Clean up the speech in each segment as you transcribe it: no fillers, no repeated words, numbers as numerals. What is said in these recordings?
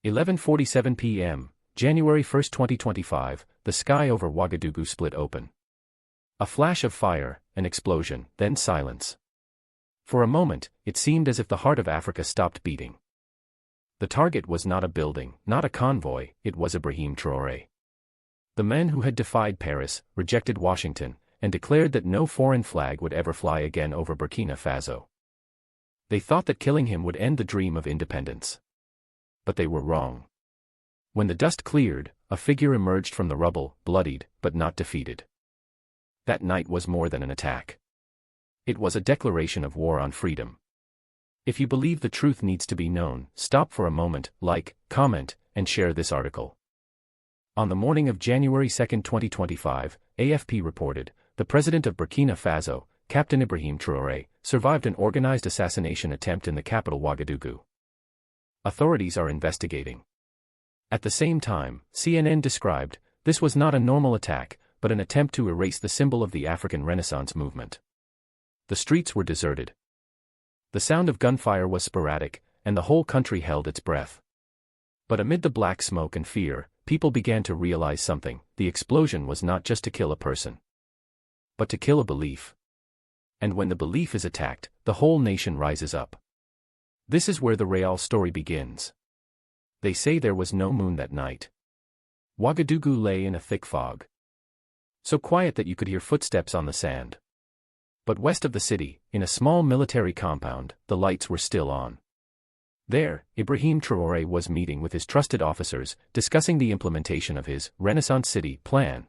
11:47 p.m., January 1, 2025, the sky over Ouagadougou split open. A flash of fire, an explosion, then silence. For a moment, it seemed as if the heart of Africa stopped beating. The target was not a building, not a convoy, it was Ibrahim Traoré. The man who had defied Paris, rejected Washington, and declared that no foreign flag would ever fly again over Burkina Faso. They thought that killing him would end the dream of independence. But they were wrong. When the dust cleared, a figure emerged from the rubble, bloodied, but not defeated. That night was more than an attack. It was a declaration of war on freedom. If you believe the truth needs to be known, stop for a moment, like, comment, and share this article. On the morning of January 2, 2025, AFP reported, the president of Burkina Faso, Captain Ibrahim Traoré, survived an organized assassination attempt in the capital Ouagadougou. Authorities are investigating. At the same time, CNN described, this was not a normal attack, but an attempt to erase the symbol of the African Renaissance movement. The streets were deserted. The sound of gunfire was sporadic, and the whole country held its breath. But amid the black smoke and fear, people began to realize something: the explosion was not just to kill a person, but to kill a belief. And when the belief is attacked, the whole nation rises up. This is where the real story begins. They say there was no moon that night. Ouagadougou lay in a thick fog. So quiet that you could hear footsteps on the sand. But west of the city, in a small military compound, the lights were still on. There, Ibrahim Traoré was meeting with his trusted officers, discussing the implementation of his Renaissance City plan.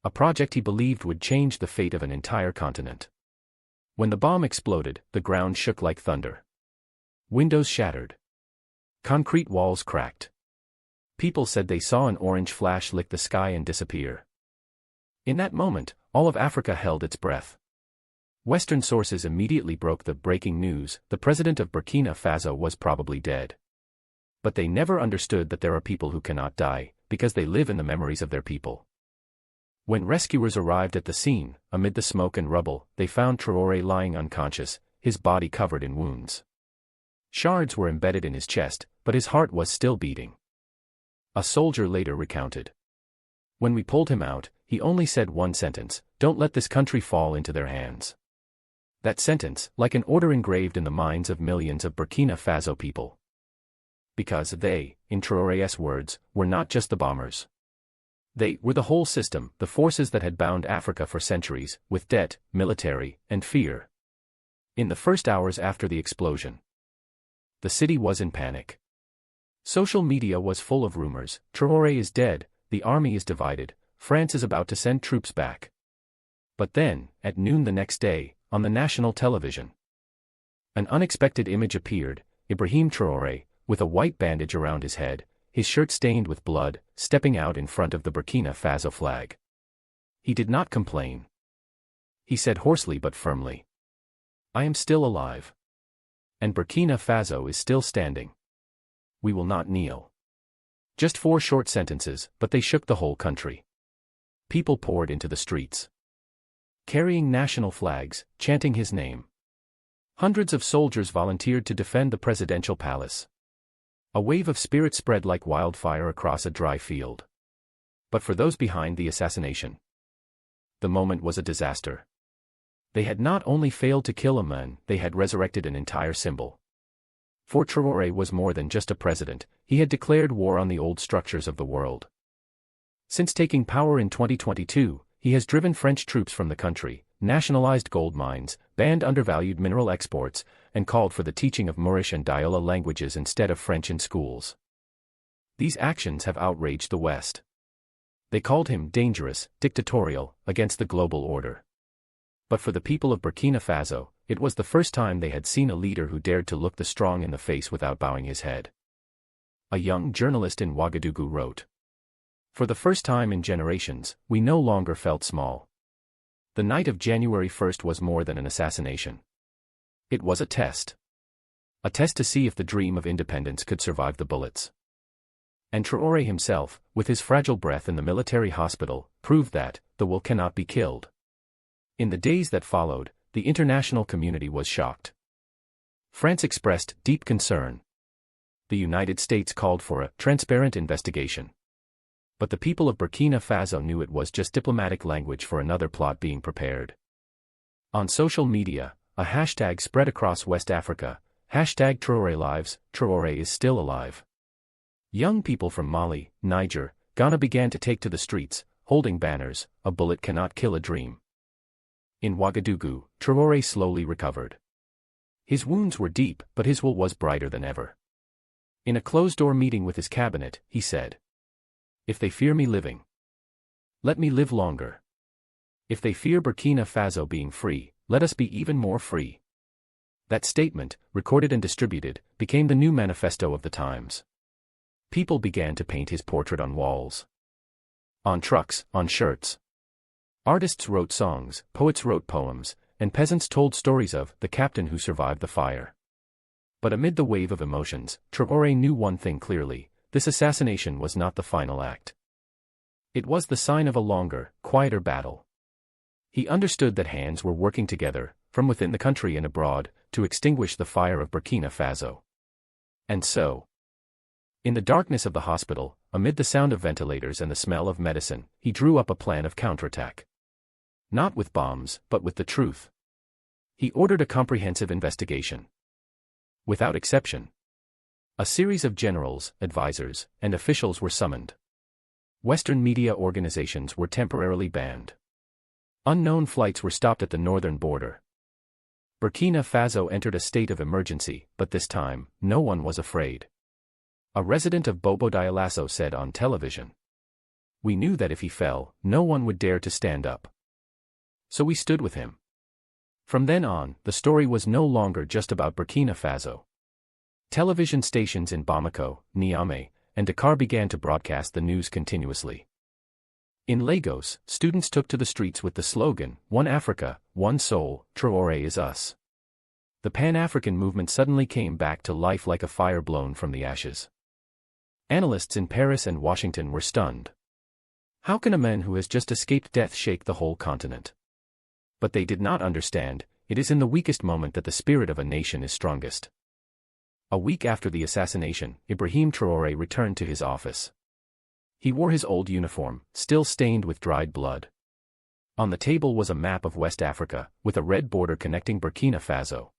A project he believed would change the fate of an entire continent. When the bomb exploded, the ground shook like thunder. Windows shattered. Concrete walls cracked. People said they saw an orange flash lick the sky and disappear. In that moment, all of Africa held its breath. Western sources immediately broke the breaking news: the president of Burkina Faso was probably dead. But they never understood that there are people who cannot die, because they live in the memories of their people. When rescuers arrived at the scene, amid the smoke and rubble, they found Traoré lying unconscious, his body covered in wounds. Shards were embedded in his chest, but his heart was still beating. A soldier later recounted. When we pulled him out, he only said one sentence: "Don't let this country fall into their hands." That sentence, like an order engraved in the minds of millions of Burkina Faso people. Because they, in Traoré's words, were not just the bombers. They were the whole system, the forces that had bound Africa for centuries, with debt, military, and fear. In the first hours after the explosion, the city was in panic. Social media was full of rumors: Traoré is dead, the army is divided, France is about to send troops back. But then, at noon the next day, on the national television, an unexpected image appeared: Ibrahim Traoré, with a white bandage around his head, his shirt stained with blood, stepping out in front of the Burkina Faso flag. He did not complain. He said hoarsely but firmly, "I am still alive. And Burkina Faso is still standing. We will not kneel." Just 4 short sentences, but they shook the whole country. People poured into the streets, carrying national flags, chanting his name. Hundreds of soldiers volunteered to defend the presidential palace. A wave of spirit spread like wildfire across a dry field. But for those behind the assassination, the moment was a disaster. They had not only failed to kill a man, they had resurrected an entire symbol. For Traoré was more than just a president, he had declared war on the old structures of the world. Since taking power in 2022, he has driven French troops from the country, nationalized gold mines, banned undervalued mineral exports, and called for the teaching of Moorish and Diola languages instead of French in schools. These actions have outraged the West. They called him dangerous, dictatorial, against the global order. But for the people of Burkina Faso, it was the first time they had seen a leader who dared to look the strong in the face without bowing his head. A young journalist in Ouagadougou wrote, "For the first time in generations, we no longer felt small. The night of January 1st was more than an assassination. It was a test. A test to see if the dream of independence could survive the bullets." And Traoré himself, with his fragile breath in the military hospital, proved that the will cannot be killed. In the days that followed, the international community was shocked. France expressed deep concern. the United States called for a transparent investigation. But the people of Burkina Faso knew it was just diplomatic language for another plot being prepared. On social media, a hashtag spread across West Africa, hashtag Traoré lives, Traoré is still alive. Young people from Mali, Niger, Ghana began to take to the streets, holding banners, "A bullet cannot kill a dream." In Ouagadougou, Traoré slowly recovered. His wounds were deep, but his will was brighter than ever. In a closed-door meeting with his cabinet, he said, "If they fear me living, let me live longer. If they fear Burkina Faso being free, let us be even more free." That statement, recorded and distributed, became the new manifesto of the times. People began to paint his portrait on walls, on trucks, on shirts. Artists wrote songs, poets wrote poems, and peasants told stories of the captain who survived the fire. But amid the wave of emotions, Traoré knew one thing clearly: this assassination was not the final act. It was the sign of a longer, quieter battle. He understood that hands were working together, from within the country and abroad, to extinguish the fire of Burkina Faso. And so, in the darkness of the hospital, amid the sound of ventilators and the smell of medicine, he drew up a plan of counterattack. Not with bombs, but with the truth. He ordered a comprehensive investigation. Without exception. A series of generals, advisors, and officials were summoned. Western media organizations were temporarily banned. Unknown flights were stopped at the northern border. Burkina Faso entered a state of emergency, but this time, no one was afraid. A resident of Bobo Dioulasso said on television, "We knew that if he fell, no one would dare to stand up. So we stood with him." From then on, the story was no longer just about Burkina Faso. Television stations in Bamako, Niamey, and Dakar began to broadcast the news continuously. In Lagos, students took to the streets with the slogan, "One Africa, One Soul, Traoré is us." The Pan-African movement suddenly came back to life like a fire blown from the ashes. Analysts in Paris and Washington were stunned. How can a man who has just escaped death shake the whole continent? But they did not understand, it is in the weakest moment that the spirit of a nation is strongest. A week after the assassination, Ibrahim Traoré returned to his office. He wore his old uniform, still stained with dried blood. On the table was a map of West Africa, with a red border connecting Burkina Faso,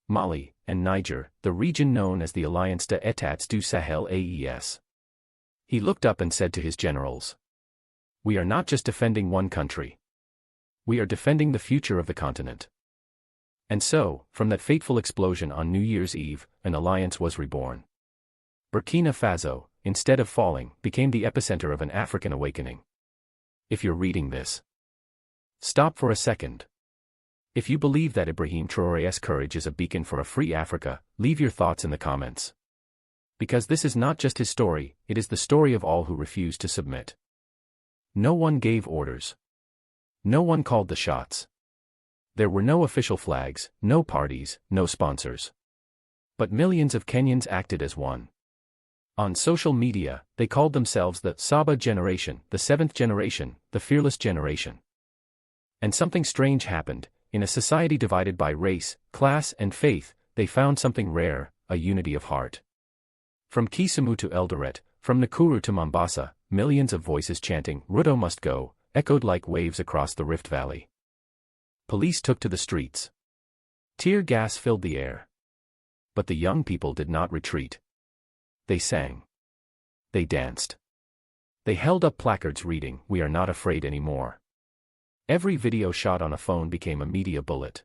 Mali, and Niger, the region known as the Alliance des États du Sahel AES. He looked up and said to his generals, "We are not just defending one country. We are defending the future of the continent." And so, from that fateful explosion on New Year's Eve, an alliance was reborn. Burkina Faso, instead of falling, became the epicenter of an African awakening. If you're reading this, stop for a second. If you believe that Ibrahim Traoré's courage is a beacon for a free Africa, leave your thoughts in the comments. Because this is not just his story, it is the story of all who refused to submit. No one gave orders. No one called the shots. There were no official flags, no parties, no sponsors. But millions of Kenyans acted as one. On social media, they called themselves the Saba generation, the seventh generation, the fearless generation. And something strange happened. In a society divided by race, class, and faith, they found something rare, a unity of heart. From Kisumu to Eldoret, from Nakuru to Mombasa, millions of voices chanting, "Ruto must go," echoed like waves across the Rift Valley. Police took to the streets. Tear gas filled the air. But the young people did not retreat. They sang. They danced. They held up placards reading, "We are not afraid anymore." Every video shot on a phone became a media bullet.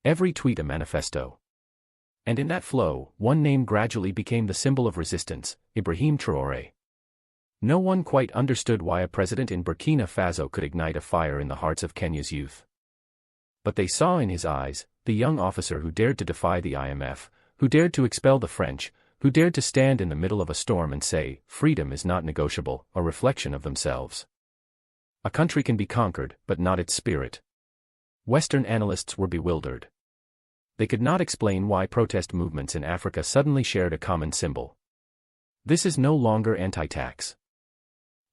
Every tweet a manifesto. And in that flow, one name gradually became the symbol of resistance, Ibrahim Traoré. No one quite understood why a president in Burkina Faso could ignite a fire in the hearts of Kenya's youth. But they saw in his eyes, the young officer who dared to defy the IMF, who dared to expel the French, who dared to stand in the middle of a storm and say, "Freedom is not negotiable," a reflection of themselves. A country can be conquered, but not its spirit. Western analysts were bewildered. They could not explain why protest movements in Africa suddenly shared a common symbol. This is no longer anti-tax.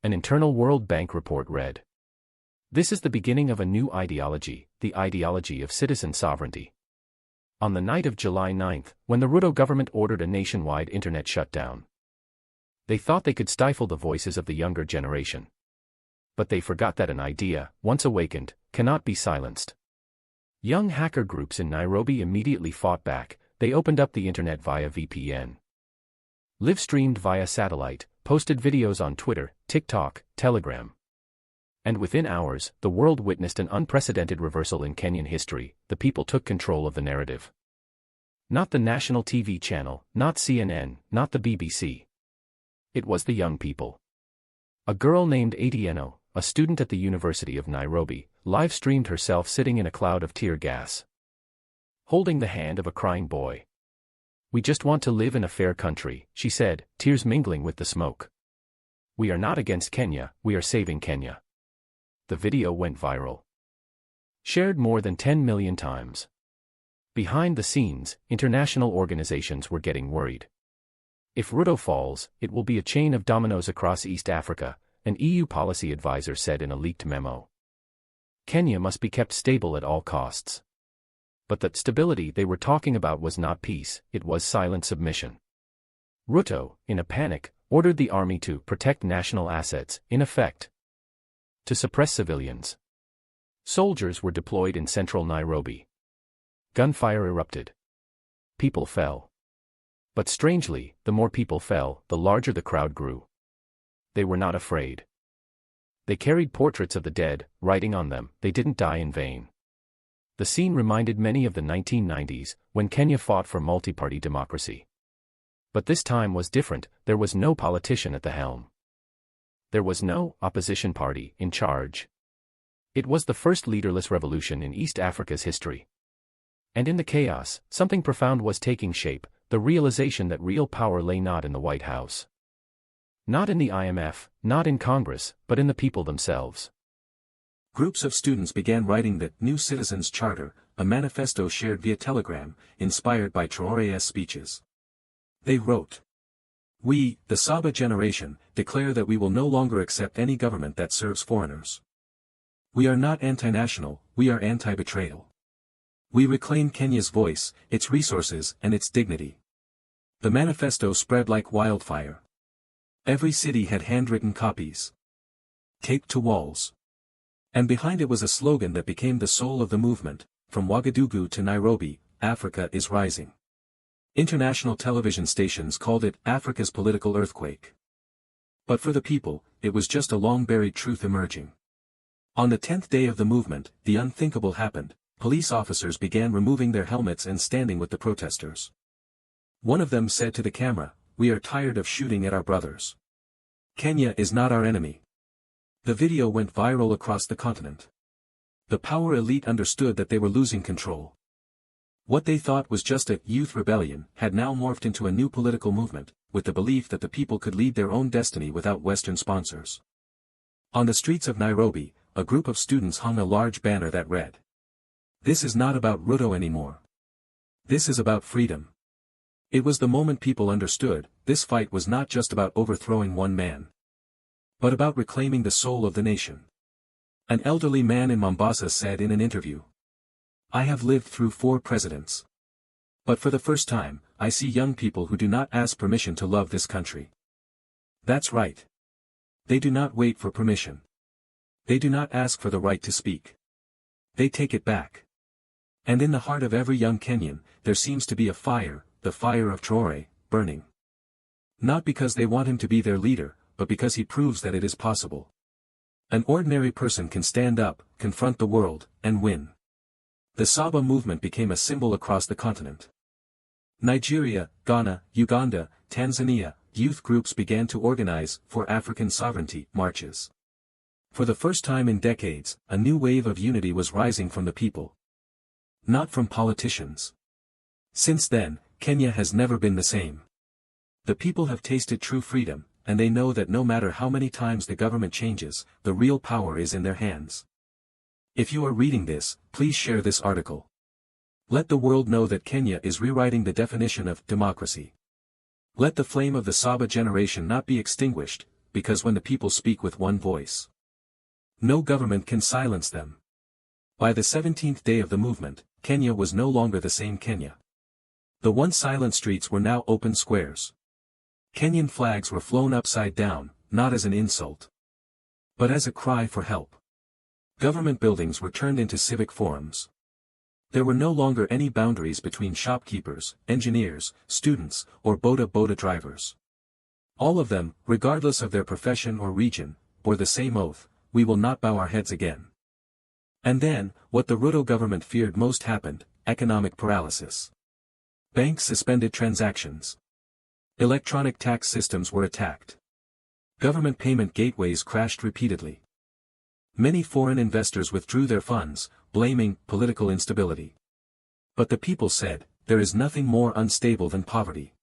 An internal World Bank report read, "This is the beginning of a new ideology, the ideology of citizen sovereignty." On the night of July 9, when the Ruto government ordered a nationwide internet shutdown, they thought they could stifle the voices of the younger generation. But they forgot that an idea, once awakened, cannot be silenced. Young hacker groups in Nairobi immediately fought back. They opened up the internet via VPN, live-streamed via satellite, posted videos on Twitter, TikTok, Telegram. And within hours, the world witnessed an unprecedented reversal in Kenyan history. The people took control of the narrative. Not the national TV channel, not CNN, not the BBC. It was the young people. A girl named Atieno, a student at the University of Nairobi, live-streamed herself sitting in a cloud of tear gas, holding the hand of a crying boy. "We just want to live in a fair country," she said, tears mingling with the smoke. "We are not against Kenya, we are saving Kenya." The video went viral, shared more than 10 million times. Behind the scenes, international organizations were getting worried. If Ruto falls, it will be a chain of dominoes across East Africa, an EU policy advisor said in a leaked memo. Kenya must be kept stable at all costs. But that stability they were talking about was not peace, it was silent submission. Ruto, in a panic, ordered the army to protect national assets, in effect, to suppress civilians. Soldiers were deployed in central Nairobi. Gunfire erupted. People fell. But strangely, the more people fell, the larger the crowd grew. They were not afraid. They carried portraits of the dead, writing on them, "They didn't die in vain." The scene reminded many of the 1990s, when Kenya fought for multi-party democracy. But this time was different. There was no politician at the helm. There was no opposition party in charge. It was the first leaderless revolution in East Africa's history. And in the chaos, something profound was taking shape, the realization that real power lay not in the White House, not in the IMF, not in Congress, but in the people themselves. Groups of students began writing the New Citizens Charter, a manifesto shared via Telegram, inspired by Traoré's speeches. They wrote, "We, the Saba generation, declare that we will no longer accept any government that serves foreigners. We are not anti-national, we are anti-betrayal. We reclaim Kenya's voice, its resources, and its dignity." The manifesto spread like wildfire. Every city had handwritten copies, taped to walls. And behind it was a slogan that became the soul of the movement: "From Ouagadougou to Nairobi, Africa is rising." International television stations called it Africa's political earthquake. But for the people, it was just a long-buried truth emerging. On the 10th day of the movement, the unthinkable happened. Police officers began removing their helmets and standing with the protesters. One of them said to the camera, "We are tired of shooting at our brothers. Kenya is not our enemy." The video went viral across the continent. The power elite understood that they were losing control. What they thought was just a youth rebellion had now morphed into a new political movement, with the belief that the people could lead their own destiny without Western sponsors. On the streets of Nairobi, a group of students hung a large banner that read, "This is not about Ruto anymore. This is about freedom." It was the moment people understood, this fight was not just about overthrowing one man, but about reclaiming the soul of the nation. An elderly man in Mombasa said in an interview, "I have lived through 4 presidents. But for the first time, I see young people who do not ask permission to love this country." That's right. They do not wait for permission. They do not ask for the right to speak. They take it back. And in the heart of every young Kenyan, there seems to be a fire, the fire of Traoré, burning. Not because they want him to be their leader, but because he proves that it is possible. An ordinary person can stand up, confront the world, and win. The Saba movement became a symbol across the continent. Nigeria, Ghana, Uganda, Tanzania, youth groups began to organize for African sovereignty marches. For the first time in decades, a new wave of unity was rising from the people, not from politicians. Since then, Kenya has never been the same. The people have tasted true freedom, and they know that no matter how many times the government changes, the real power is in their hands. If you are reading this, please share this article. Let the world know that Kenya is rewriting the definition of democracy. Let the flame of the Saba generation not be extinguished, because when the people speak with one voice, no government can silence them. By the 17th day of the movement, Kenya was no longer the same Kenya. The once silent streets were now open squares. Kenyan flags were flown upside down, not as an insult, but as a cry for help. Government buildings were turned into civic forums. There were no longer any boundaries between shopkeepers, engineers, students, or boda drivers. All of them, regardless of their profession or region, bore the same oath: we will not bow our heads again. And then, what the Ruto government feared most happened: economic paralysis. Banks suspended transactions. Electronic tax systems were attacked. Government payment gateways crashed repeatedly. Many foreign investors withdrew their funds, blaming political instability. But the people said, there is nothing more unstable than poverty.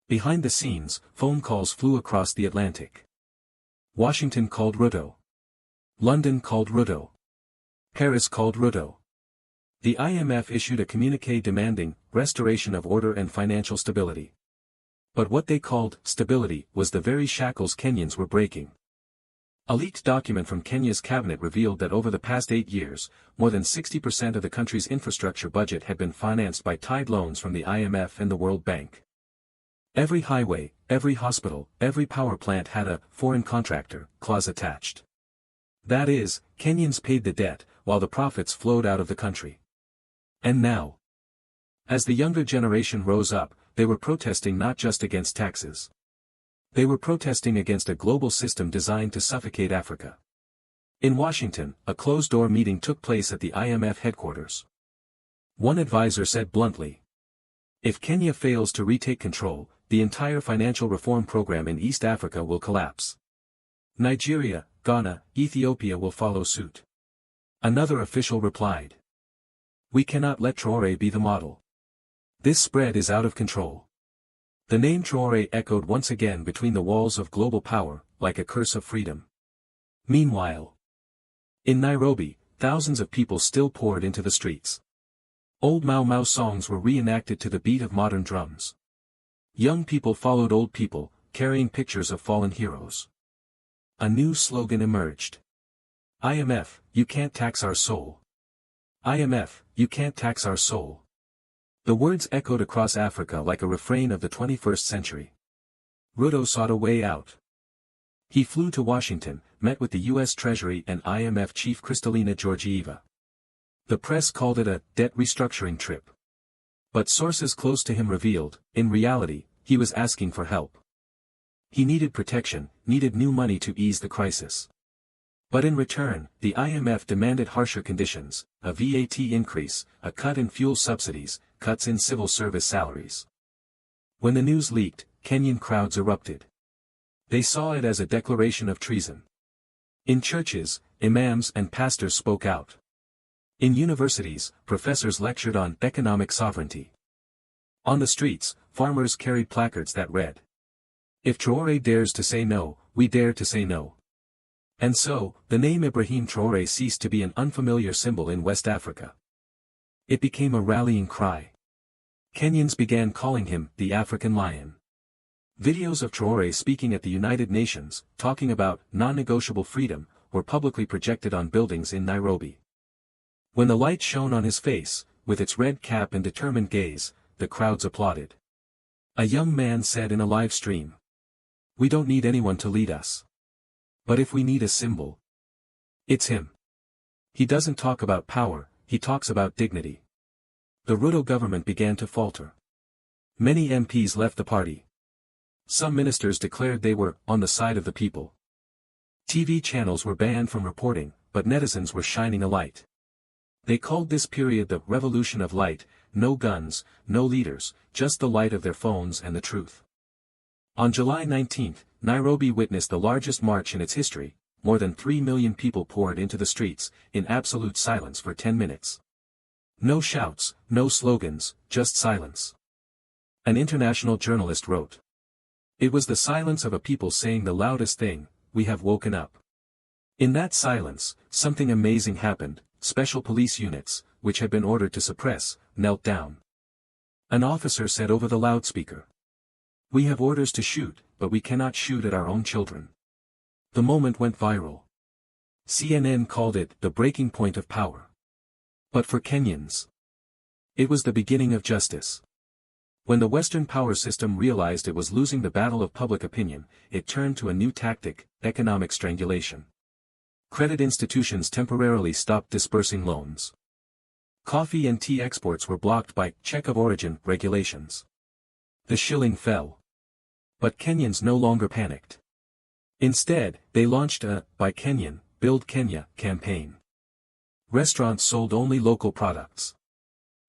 Behind the scenes, phone calls flew across the Atlantic. Washington called Ruto. London called Ruto. Paris called Ruto. The IMF issued a communiqué demanding restoration of order and financial stability. But what they called stability was the very shackles Kenyans were breaking. A leaked document from Kenya's cabinet revealed that over the past 8 years, more than 60% of the country's infrastructure budget had been financed by tied loans from the IMF and the World Bank. Every highway, every hospital, every power plant had a foreign contractor clause attached. That is, Kenyans paid the debt, while the profits flowed out of the country. And now, as the younger generation rose up, they were protesting not just against taxes. They were protesting against a global system designed to suffocate Africa. In Washington, a closed-door meeting took place at the IMF headquarters. One advisor said bluntly, if Kenya fails to retake control, the entire financial reform program in East Africa will collapse. Nigeria, Ghana, Ethiopia will follow suit. Another official replied, we cannot let Traoré be the model. This spread is out of control. The name Traoré echoed once again between the walls of global power, like a curse of freedom. Meanwhile, in Nairobi, thousands of people still poured into the streets. Old Mau Mau songs were reenacted to the beat of modern drums. Young people followed old people, carrying pictures of fallen heroes. A new slogan emerged. IMF, you can't tax our soul. IMF, you can't tax our soul. The words echoed across Africa like a refrain of the 21st century. Ruto sought a way out. He flew to Washington, met with the U.S. Treasury and IMF chief Kristalina Georgieva. The press called it a debt restructuring trip. But sources close to him revealed, in reality, he was asking for help. He needed protection, needed new money to ease the crisis. But in return, the IMF demanded harsher conditions: a VAT increase, a cut in fuel subsidies, cuts in civil service salaries. When the news leaked, Kenyan crowds erupted. They saw it as a declaration of treason. In churches, imams and pastors spoke out. In universities, professors lectured on economic sovereignty. On the streets, farmers carried placards that read, if Traoré dares to say no, we dare to say no. And so, the name Ibrahim Traoré ceased to be an unfamiliar symbol in West Africa. It became a rallying cry. Kenyans began calling him the African Lion. Videos of Traoré speaking at the United Nations, talking about non-negotiable freedom, were publicly projected on buildings in Nairobi. When the light shone on his face, with its red cap and determined gaze, the crowds applauded. A young man said in a live stream, we don't need anyone to lead us. But if we need a symbol, it's him. He doesn't talk about power, he talks about dignity. The Ruto government began to falter. Many MPs left the party. Some ministers declared they were on the side of the people. TV channels were banned from reporting, but netizens were shining a light. They called this period the revolution of light: no guns, no leaders, just the light of their phones and the truth. On July 19, Nairobi witnessed the largest march in its history. More than 3 million people poured into the streets, in absolute silence for 10 minutes. No shouts, no slogans, just silence. An international journalist wrote, it was the silence of a people saying the loudest thing: we have woken up. In that silence, something amazing happened. Special police units, which had been ordered to suppress, knelt down. An officer said over the loudspeaker, we have orders to shoot, but we cannot shoot at our own children. The moment went viral. CNN called it the breaking point of power. But for Kenyans, It was the beginning of justice. When the Western power system realized it was losing the battle of public opinion, it turned to a new tactic: economic strangulation. Credit institutions temporarily stopped dispersing loans. Coffee and tea exports were blocked by check of origin regulations. The shilling fell. But Kenyans no longer panicked. Instead, they launched a Buy Kenyan, Build Kenya campaign. Restaurants sold only local products.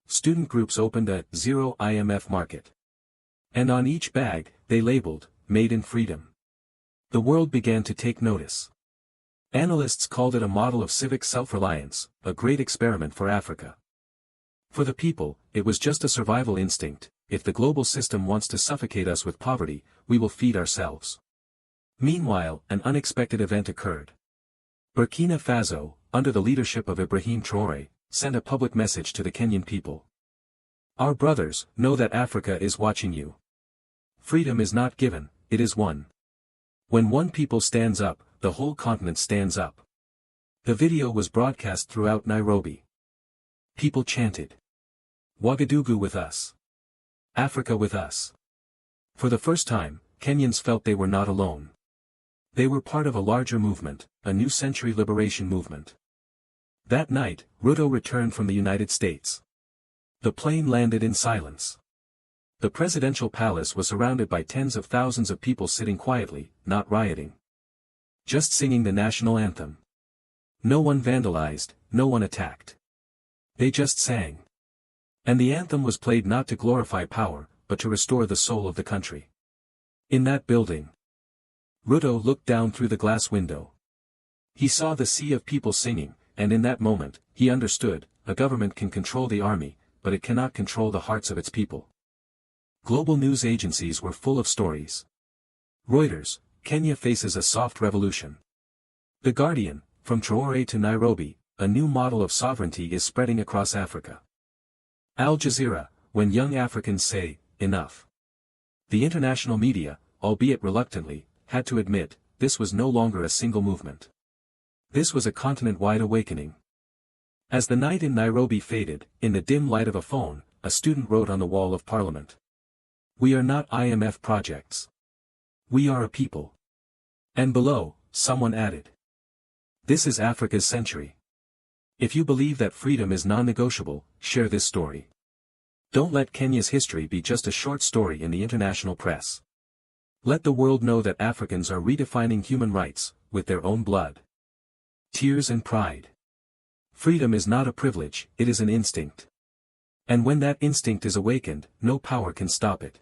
Student groups opened a Zero IMF market. And on each bag, they labeled, Made in Freedom. The world began to take notice. Analysts called it a model of civic self-reliance, a great experiment for Africa. For the people, it was just a survival instinct: if the global system wants to suffocate us with poverty, we will feed ourselves. Meanwhile, an unexpected event occurred. Burkina Faso, under the leadership of Ibrahim Traoré, sent a public message to the Kenyan people. Our brothers, know that Africa is watching you. Freedom is not given, it is won. When one people stands up, the whole continent stands up. The video was broadcast throughout Nairobi. People chanted, Ouagadougou with us. Africa with us. For the first time, Kenyans felt they were not alone. They were part of a larger movement, a new century liberation movement. That night, Ruto returned from the United States. The plane landed in silence. The presidential palace was surrounded by tens of thousands of people sitting quietly, not rioting. Just singing the national anthem. No one vandalized, no one attacked. They just sang. And the anthem was played not to glorify power, but to restore the soul of the country. In that building, Ruto looked down through the glass window. He saw the sea of people singing, and in that moment, he understood: a government can control the army, but it cannot control the hearts of its people. Global news agencies were full of stories. Reuters, Kenya faces a soft revolution. The Guardian, from Traoré to Nairobi, a new model of sovereignty is spreading across Africa. Al Jazeera, when young Africans say, enough. The international media, albeit reluctantly, had to admit, this was no longer a single movement. This was a continent-wide awakening. As the night in Nairobi faded, in the dim light of a phone, a student wrote on the wall of Parliament. We are not IMF projects. We are a people. And below, someone added. This is Africa's century. If you believe that freedom is non-negotiable, share this story. Don't let Kenya's history be just a short story in the international press. Let the world know that Africans are redefining human rights, with their own blood, tears and pride. Freedom is not a privilege, it is an instinct. And when that instinct is awakened, no power can stop it.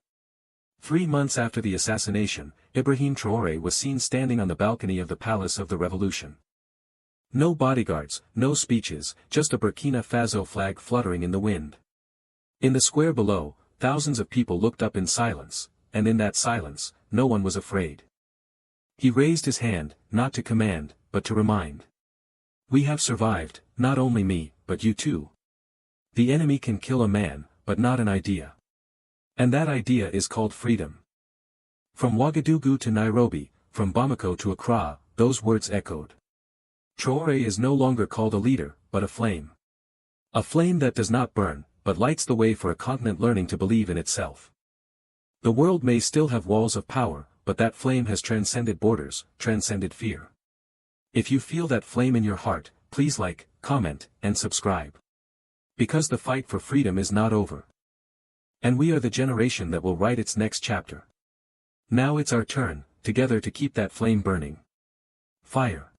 3 months after the assassination, Ibrahim Traoré was seen standing on the balcony of the Palace of the Revolution. No bodyguards, no speeches, just a Burkina Faso flag fluttering in the wind. In the square below, thousands of people looked up in silence, and in that silence, no one was afraid. He raised his hand, not to command, but to remind. We have survived, not only me, but you too. The enemy can kill a man, but not an idea. And that idea is called freedom. From Ouagadougou to Nairobi, from Bamako to Accra, those words echoed. Traoré is no longer called a leader, but a flame. A flame that does not burn, but lights the way for a continent learning to believe in itself. The world may still have walls of power, but that flame has transcended borders, transcended fear. If you feel that flame in your heart, please like, comment, and subscribe. Because the fight for freedom is not over. And we are the generation that will write its next chapter. Now it's our turn, together to keep that flame burning. Fire.